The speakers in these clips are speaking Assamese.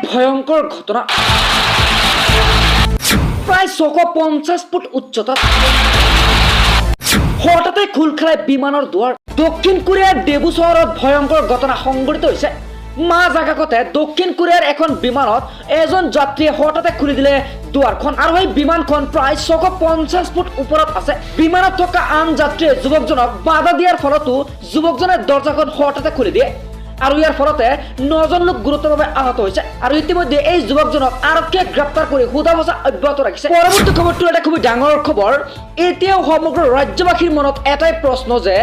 ভয়ঙ্কর ঘটনা প্রায় 650 ফুট উচ্চতা হঠাৎ খুল খায় বিমানের দুয়ার দক্ষিণ কোরিয়ার ডেবু শহরত ভয়ঙ্কর ঘটনা সংঘটিত হয়েছে মাজ আকাশতে দক্ষিণ কোরিয়ার এখন বিমানত এজন যাত্রীয়ে হঠাৎ খুলি দিলে দুয়ারখন আর এই বিমানখন প্রায় 650 ফুট ওপৰত আছে বিমানত থকা আন যাত্ৰীয়ে যুৱকজনক বাধা দিয়াৰ ফলতো যুৱকজনে দৰজাখন হঠাৎ খুলি দিয়ে আৰু ইয়াৰ ফলতে 9জন লোক গুৰুতৰভাৱে আহত হৈছে আৰু ইতিমধ্যে এই যুৱকজনক আৰক্ষীয়ে গ্ৰেপ্তাৰ কৰি সোধাবছা অব্যাহত ৰাখিছে পৰৱৰ্তী খবৰটো এটা খুব ডাঙৰ খবৰ এতিয়াও সমগ্ৰ ৰাজ্যবাসীৰ মনত এটাই প্ৰশ্ন যে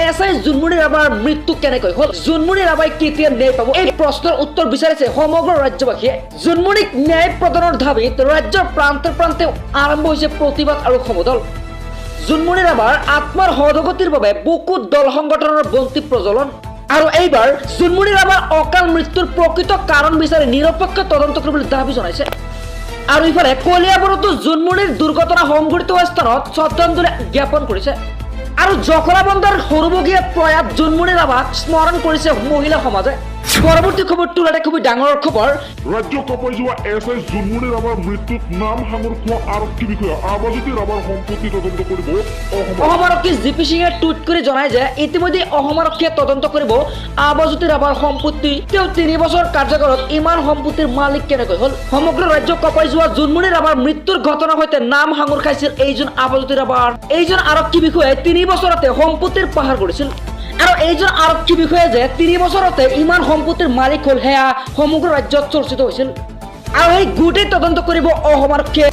এছআই জুনমুনি ৰাভাৰ মৃত্যু কেনেকৈ হ'ল জুনমুনি ৰাভাই কেতিয়া ন্যায় পাব এই প্ৰশ্নৰ উত্তৰ বিচাৰিছে সমগ্ৰ ৰাজ্যবাসীয়ে জুনমুনিক ন্যায় প্ৰদানৰ দাবীত ৰাজ্যৰ প্ৰান্তে প্ৰান্তে আৰম্ভ হৈছে প্ৰতিবাদ আৰু সমদল জুনমুনি ৰাভাৰ আত্মাৰ সদগতিৰ বাবে বহু দল সংগঠনৰ বন্তি প্ৰজ্বলন আৰু এইবাৰ জুনমুনি ৰাভাৰ অকাল মৃত্যুৰ প্ৰকৃত কাৰণ বিচাৰি নিৰপেক্ষ তদন্ত কৰিবলৈ দাবী জনাইছে আৰু ইফালে কলিয়াবৰতো জুনমুনিৰ দুৰ্ঘটনা সংঘটিত হোৱা স্থানত শ্ৰদ্ধাঞ্জলি জ্ঞাপন কৰিছে আৰু জখলাবন্ধাৰ সৰুবগীয়া প্ৰয়াত জুনমুনি ৰাভাক স্মৰণ কৰিছে মহিলা সমাজে পৰৱৰ্তী খবৰটো এটা খুব ডাঙৰ খবৰ ৰাজ্য কপাই যোৱা এছআই জুনমুনি ৰাভাৰ মৃত্যুত নাম সাঙুৰ খোৱা আৰক্ষী বিষয়া আবাজুতি ৰাভাৰ সম্পত্তি তদন্ত কৰিব অসম আৰক্ষী জিপি সিঙে টুইট কৰি জনায় যে ইতিমধ্যে অসম আৰক্ষীয়ে তদন্ত কৰিব আবাজুতি ৰাভাৰ সম্পত্তি তেওঁ 3 বছৰ কাৰ্যকালত ইমান সম্পত্তিৰ মালিক কেনেকৈ হ'ল সমগ্ৰ ৰাজ্য কপাই যোৱা জুনমুনি ৰাভাৰ মৃত্যুৰ ঘটনাৰ সৈতে নাম সাঙুৰ খাইছিল এইজন আবাজুতি ৰাভাৰ এইজন আৰক্ষী বিষয়াই 3 বছৰতে সম্পত্তিৰ পাহাৰ কৰিছিল আৰু এইজন আৰক্ষী বিষয়া যে 3 বছৰতে ইমান সম্পত্তিৰ মালিক হ'ল হেয়া সমগ্ৰ ৰাজ্যত চৰ্চিত হৈছিল আৰু এই গোটেই তদন্ত কৰিব অসম আৰক্ষীয়ে